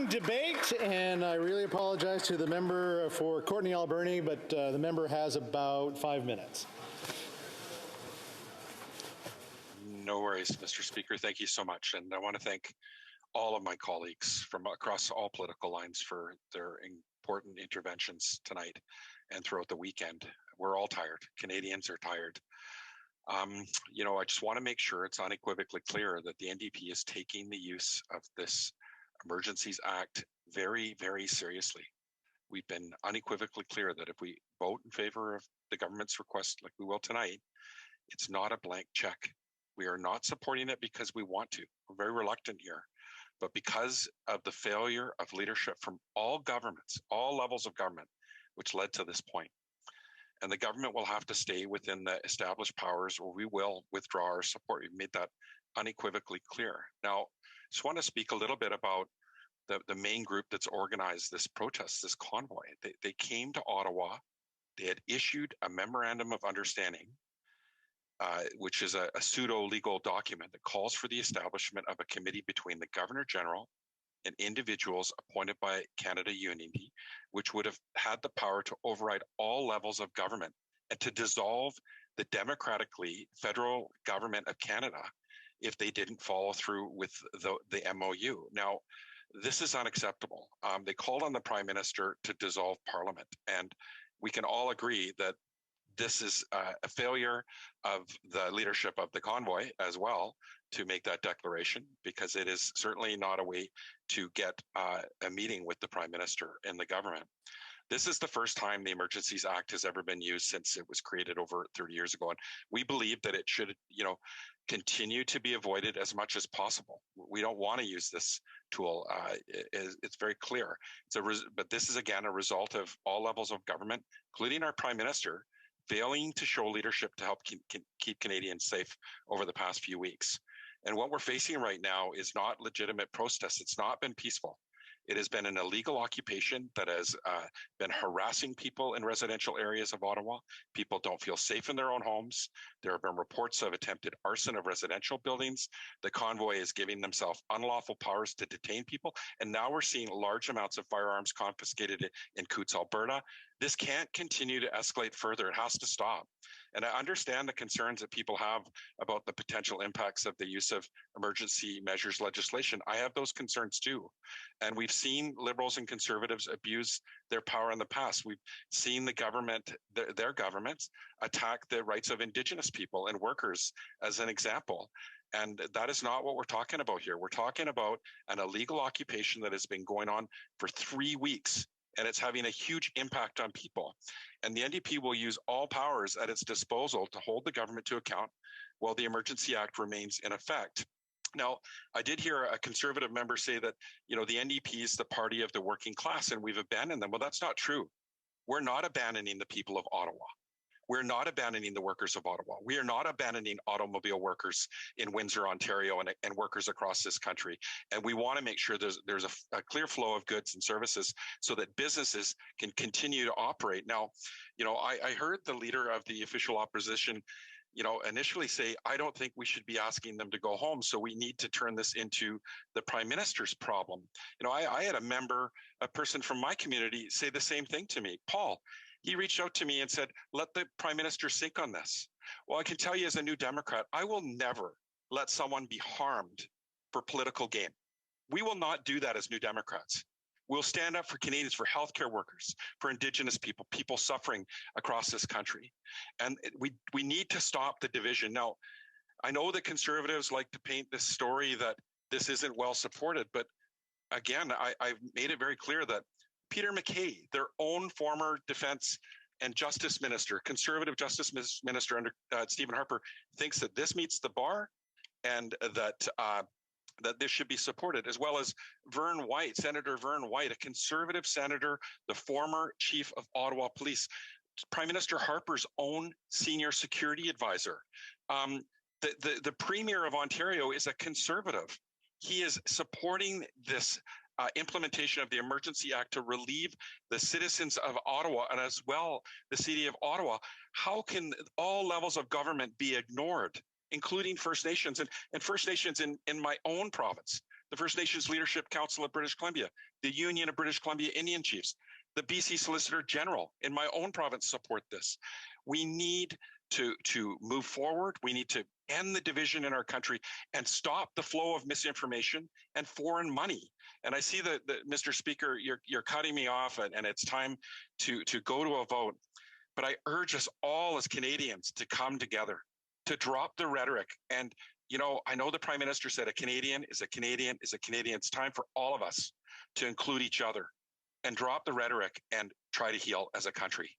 open debate, and I really apologize to the member for Courtenay-Alberni, but the member has about 5 minutes. No worries, Mr. Speaker. Thank you so much. And I want to thank all of my colleagues from across all political lines for their important interventions tonight and throughout the weekend. We're all tired. Canadians are tired. I just want to make sure it's unequivocally clear that the NDP is taking the use of this Emergencies Act very, very seriously. We've been unequivocally clear that if we vote in favor of the government's request like we will tonight, it's not a blank check. We are not supporting it because we want to. We're very reluctant here. But because of the failure of leadership from all governments, all levels of government, which led to this point. And the government will have to stay within the established powers, or we will withdraw our support. We've made that unequivocally clear. Now, I just want to speak a little bit about the main group that's organized this protest, this convoy. They came to Ottawa. They had issued a memorandum of understanding, which is a pseudo-legal document that calls for the establishment of a committee between the Governor General and individuals appointed by Canada Unity, which would have had the power to override all levels of government and to dissolve the democratically federal government of Canada if they didn't follow through with the MOU. Now, this is unacceptable. They called on the Prime Minister to dissolve Parliament, and we can all agree that this is a failure of the leadership of the convoy as well to make that declaration, because it is certainly not a way to get a meeting with the Prime Minister and the government. This is the first time the Emergencies Act has ever been used since it was created over 30 years ago. And we believe that it should, continue to be avoided as much as possible. We don't want to use this tool. It's very clear. But this is, again, a result of all levels of government, including our Prime Minister, failing to show leadership to help keep Canadians safe over the past few weeks. And what we're facing right now is not legitimate protest. It's not been peaceful. It has been an illegal occupation that has been harassing people in residential areas of Ottawa. People don't feel safe in their own homes. There have been reports of attempted arson of residential buildings. The convoy is giving themselves unlawful powers to detain people. And now we're seeing large amounts of firearms confiscated in Courtenay-Alberni. This can't continue to escalate further. It has to stop. And I understand the concerns that people have about the potential impacts of the use of emergency measures legislation. I have those concerns too. And we've seen Liberals and Conservatives abuse their power in the past. We've seen the government, their governments, attack the rights of Indigenous people and workers as an example. And that is not what we're talking about here. We're talking about an illegal occupation that has been going on for 3 weeks. And it's having a huge impact on people. And the NDP will use all powers at its disposal to hold the government to account while the Emergency Act remains in effect. Now, I did hear a Conservative member say that, the NDP is the party of the working class and we've abandoned them. Well, that's not true. We're not abandoning the people of Ottawa. We're not abandoning the workers of Ottawa. We are not abandoning automobile workers in Windsor, Ontario, and workers across this country. And we want to make sure there's a clear flow of goods and services so that businesses can continue to operate. Now, I heard the leader of the official opposition, initially say, I don't think we should be asking them to go home. So we need to turn this into the Prime Minister's problem. I had a person from my community say the same thing to me. Paul, he reached out to me and said, let the Prime Minister think on this. Well, I can tell you as a New Democrat, I will never let someone be harmed for political gain. We will not do that as New Democrats. We'll stand up for Canadians, for healthcare workers, for Indigenous people, people suffering across this country. And we need to stop the division. Now, I know that Conservatives like to paint this story that this isn't well supported, but again, I've made it very clear that Peter MacKay, their own former defense and justice minister, Conservative justice minister under Stephen Harper, thinks that this meets the bar and that this should be supported, as well as Vern White, Senator Vern White, a Conservative senator, the former chief of Ottawa Police, Prime Minister Harper's own senior security advisor. The Premier of Ontario is a Conservative. He is supporting this implementation of the Emergency Act to relieve the citizens of Ottawa and as well the city of Ottawa. How can all levels of government be ignored, including First Nations and First Nations in my own province? the First Nations Leadership Council of British Columbia, the Union of British Columbia Indian Chiefs, the BC Solicitor General in my own province support this. We need to move forward. We need to end the division in our country and stop the flow of misinformation and foreign money. And I see that, Mr. Speaker, you're cutting me off, and it's time to go to a vote. But I urge us all as Canadians to come together, to drop the rhetoric. And, you know, I know the Prime Minister said a Canadian is a Canadian is a Canadian. It's time for all of us to include each other and drop the rhetoric and try to heal as a country.